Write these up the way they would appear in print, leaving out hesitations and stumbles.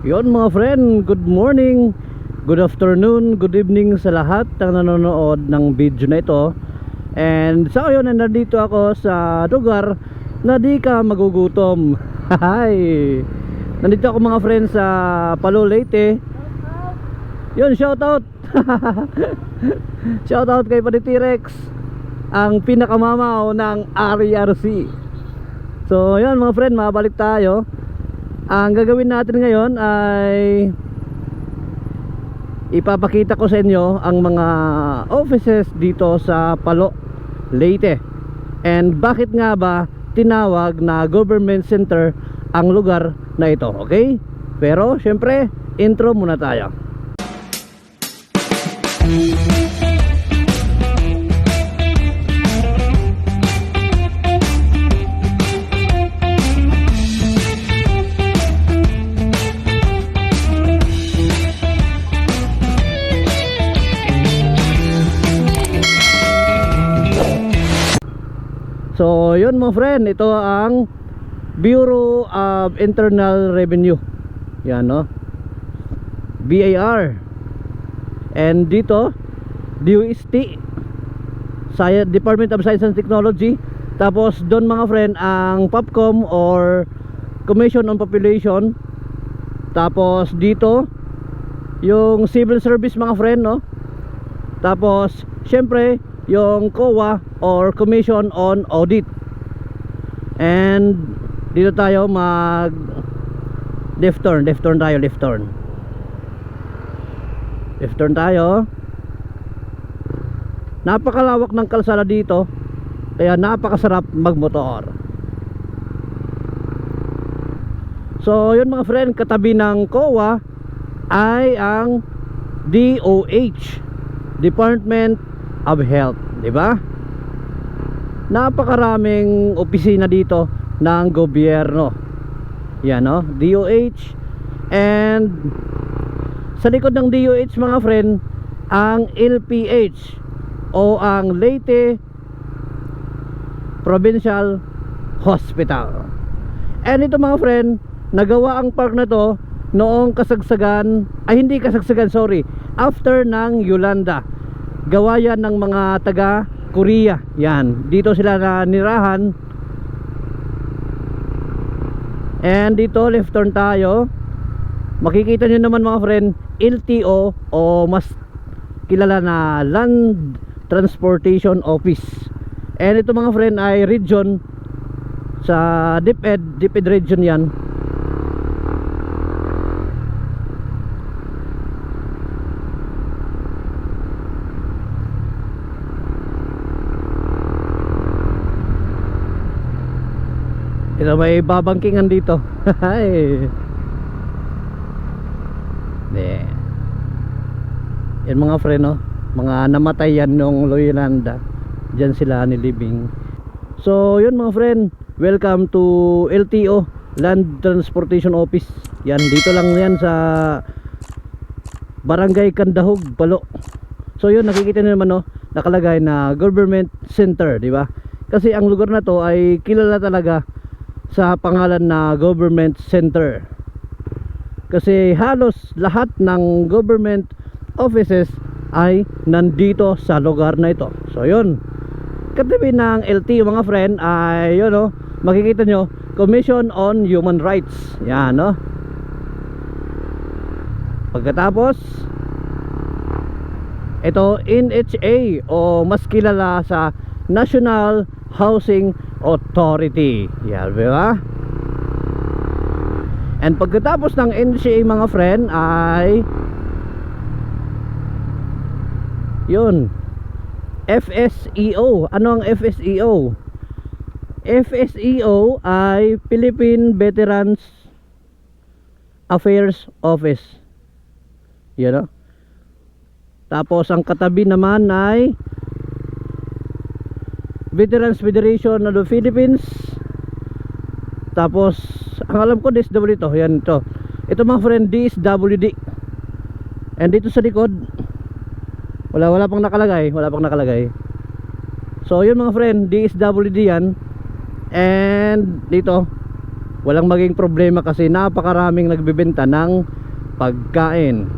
Yon mga friend, good morning, good afternoon, good evening sa lahat ng nanonood ng video na ito. And sa ngayon, nandito ako sa lugar na di ka magugutom. Hi! Nandito ako mga friends sa Palo, Leyte. Yun, shoutout! Shoutout kay Panitirex, ang pinakamamaw ng RRC. So yun mga friend, mabalik tayo. Ang gagawin natin ngayon ay ipapakita ko sa inyo ang mga offices dito sa Palo, Leyte. And bakit nga ba tinawag na government center ang lugar na ito, okay? Pero syempre, intro muna tayo. So yun mga friend, ito ang Bureau of Internal Revenue. Yan no, BIR. And dito DOST, Department of Science and Technology. Tapos doon mga friend ang POPCOM or Commission on Population. Tapos dito yung Civil Service mga friend no. Tapos syempre yung COA or Commission on Audit. And dito tayo mag left turn tayo. Napakalawak ng kalsada dito, kaya napakasarap magmotor. So yun mga friend, katabi ng COA ay ang DOH, Department of Health, di ba? Napakaraming opisina dito ng gobyerno. Yan no, DOH. And sa likod ng DOH mga friend, ang LPH o ang Leyte Provincial Hospital. And ito mga friend, nagawa ang park na to noong after ng Yolanda. Gawa yan ng mga taga Korea. Yan, dito sila na nirahan. And dito left turn tayo. Makikita nyo naman mga friend, LTO o mas kilala na Land Transportation Office. And ito mga friend ay region sa DepEd region yan. Ito may babangkingan dito. Yan mga friend no, mga namatay yan nung Yolanda. Diyan sila nilibing. So yun mga friend, welcome to LTO, Land Transportation Office. Yan, dito lang yan sa Barangay Kandahog, Palo. So yun, nakikita niyo naman no, nakalagay na Government Center, di ba? Kasi ang lugar na to ay kilala talaga sa pangalan na Government Center. Kasi halos lahat ng government offices ay nandito sa lugar na ito. So yun, katabi ng LT mga friend ay yun no, makikita nyo Commission on Human Rights. Yan no. Pagkatapos ito NHA o mas kilala sa National Housing Authority. Yan, di ba? And pagkatapos ng NHA mga friend ay yun, FSEO. Ano ang FSEO? FSEO ay Philippine Veterans Affairs Office. Yan no? Tapos ang katabi naman ay Veterans Federation of the Philippines. Tapos ang alam ko DSWD to. Yan ito. Ito mga friend, DSWD. And dito sa likod wala pang nakalagay. So yun mga friend, DSWD yan. And dito walang maging problema kasi napakaraming nagbebenta ng pagkain.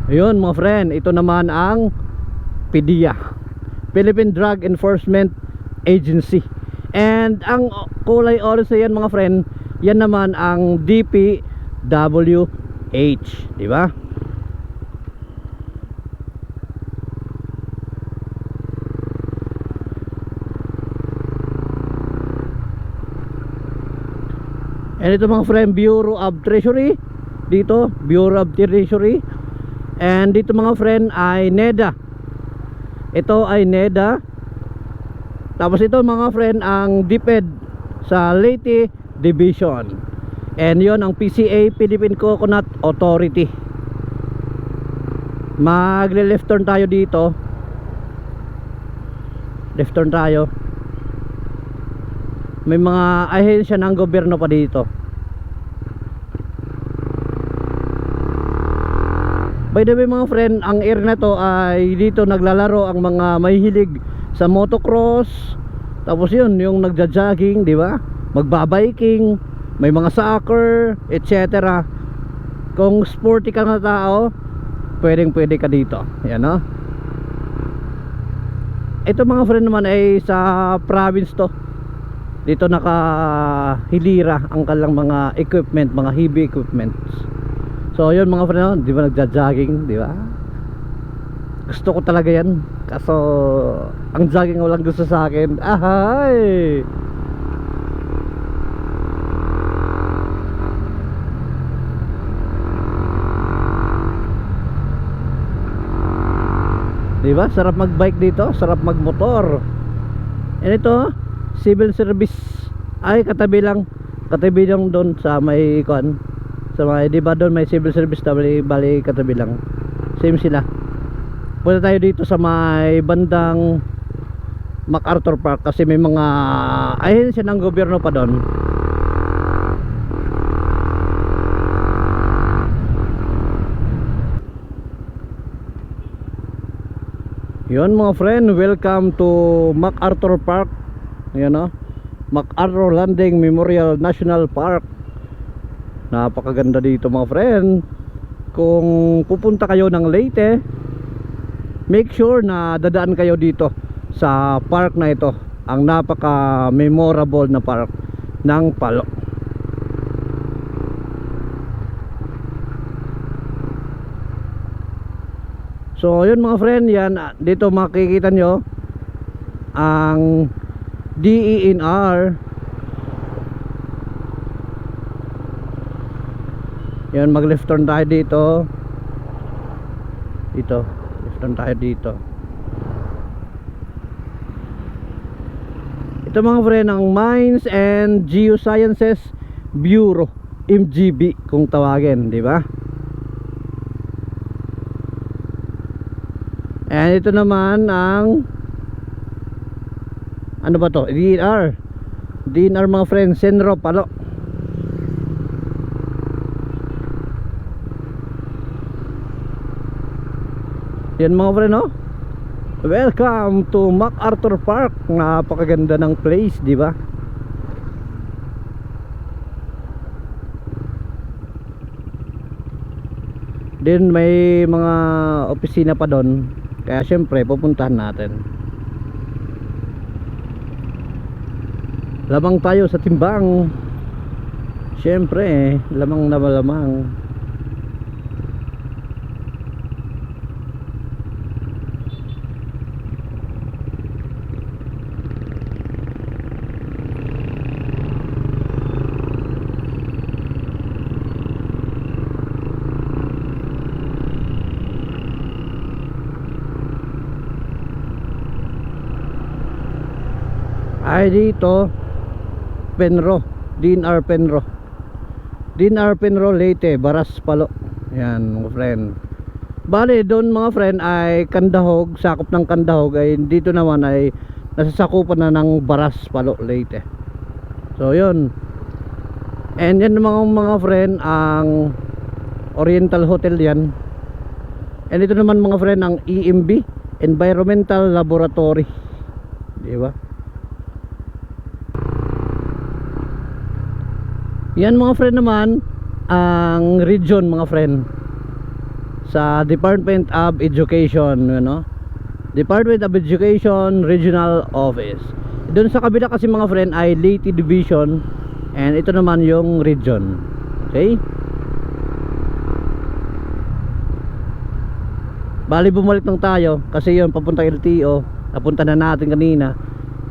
Ayun mga friend, ito naman ang PDEA, Philippine Drug Enforcement Agency. And ang kulay orange yan mga friend, yan naman ang DPWH, di ba? And ito mga friend, Bureau of Treasury. Dito, Bureau of Treasury. And dito mga friend ay NEDA. Ito ay NEDA. Tapos ito mga friend ang DepEd sa Leyte Division. And yon ang PCA, Philippine Coconut Authority. Magle-left turn tayo dito. Left turn tayo. May mga ahensya ng gobyerno pa dito. By the way mga friend, ang area na to ay dito naglalaro ang mga mahihilig sa motocross. Tapos yun, yung nagja-jogging, di ba? Magbabiking, may mga soccer, etc. Kung sporty ka na tao, pwedeng pwede ka dito. Yan no? Ito mga friend naman ay sa province to. Dito nakahilira ang kalang mga equipment, mga heavy equipments. So yun mga friend, di ba nagja-jogging, di ba? Gusto ko talaga yan. Kaso ang jogging walang gusto sa akin. Ahay! Di ba? Sarap magbike dito, sarap magmotor. And ito, civil service. Ay katabi lang doon sa may kuan. Sa may, di ba doon may civil service, bali katabi lang. Same sila. Punta tayo dito sa may bandang MacArthur Park kasi may mga ahensya ng gobyerno pa doon. Yun mga friend, welcome to MacArthur Park. Ayan o, MacArthur Landing Memorial National Park. Napakaganda dito mga friend. Kung pupunta kayo ng Leyte, make sure na dadaan kayo dito sa park na ito. Ang napaka memorable na park ng Palo. So yun mga friend, yan dito makikita nyo ang DENR. Yan, mag left turn tayo dito. Left turn tayo dito. Ito mga friend ang Mines and Geosciences Bureau, MGB kung tawagin, di ba? And ito naman ang ano ba to? DNR mga friend, Senro Palo. Yan mga friend, no? Welcome to MacArthur Park. Napakaganda ng place, di ba? Then may mga opisina pa doon. Kaya syempre pupuntahan natin. Lamang tayo sa timbang. Syempre lamang na malamang. Ay dito Penro, DNR Penro Leyte, Baras Palo. Yan mga friend. Bale doon mga friend ay Kandahog, sakop ng Kandahog. Ay dito naman ay nasasakupan na ng Baras Palo Leyte. So yun. And yan mga friend ang Oriental Hotel yan. And ito naman mga friend ang EMB, Environmental Laboratory, di ba? Yan mga friend naman ang region mga friend sa Department of Education, Department of Education Regional Office. Doon sa kabila kasi mga friend ay Leyte Division, and ito naman yung region. Okay? Bali bumalik lang tayo kasi yun papunta LTO, napunta na natin kanina.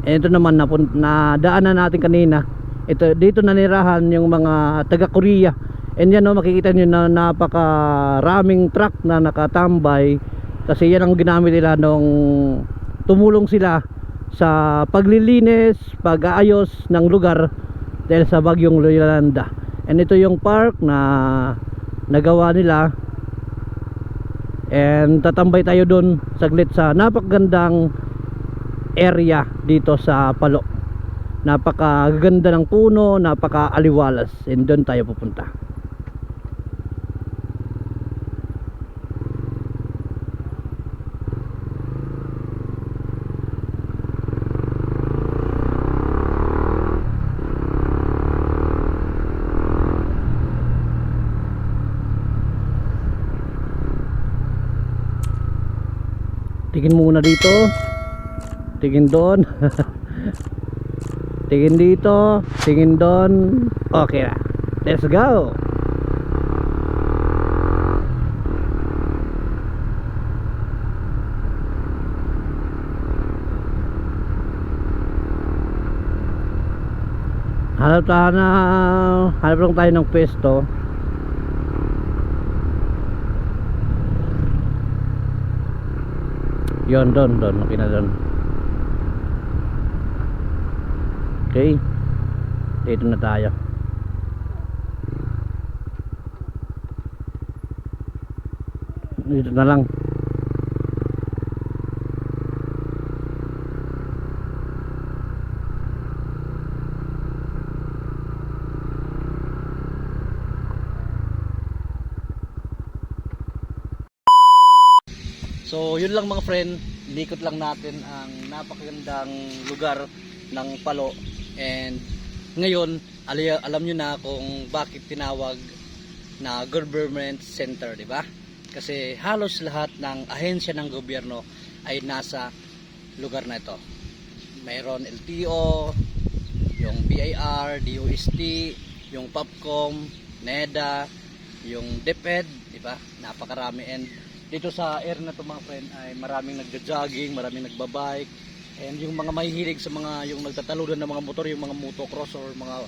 And ito naman nadaanan natin kanina. Ito dito nanirahan yung mga taga Korea. And yan makikita nyo na napakaraming truck na nakatambay kasi yan ang ginamit nila nung tumulong sila sa paglilinis, pag-aayos ng lugar dahil sa bagyong Yolanda. And ito yung park na nagawa nila. And tatambay tayo doon saglit sa napakagandang area dito sa Palo. Napakaganda ng puno, napaka-aliwalas. And doon tayo pupunta. Tingin muna dito, tingin doon. Tingin dito, tingin doon. Okay na, let's go. Hanap lang tayo ng pwesto. Yon, doon, okay na doon. Okay, dito na tayo. Dito na lang. So yun lang mga friend, likot lang natin ang napakagandang lugar ng Palo. And ngayon alam nyo na kung bakit tinawag na government center, di ba? Kasi halos lahat ng ahensya ng gobyerno ay nasa lugar na ito. Mayroon LTO, yung BIR, DOST, yung POPCOM, NEDA, yung DepEd, di ba? Napakarami. And dito sa area na to mga friend ay maraming nagja-jogging, maraming nagbabike, and yung mga mahihilig sa mga yung nagtataludan ng mga motor, yung mga motocross or mga,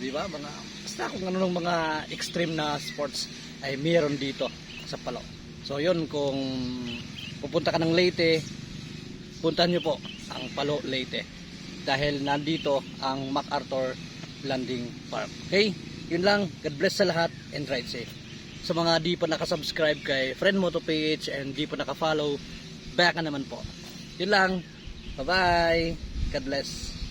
di ba, mga basta kung ano ng mga extreme na sports ay meron dito sa Palo. So yun, kung pupunta ka ng Leyte, puntahan nyo po ang Palo Leyte dahil nandito ang MacArthur Landing Park. Okay, yun lang. God bless sa lahat and ride safe. Sa mga di pa nakasubscribe kay Friend Moto page and di pa nakafollow, back na naman po. Yun lang. Bye bye. God bless.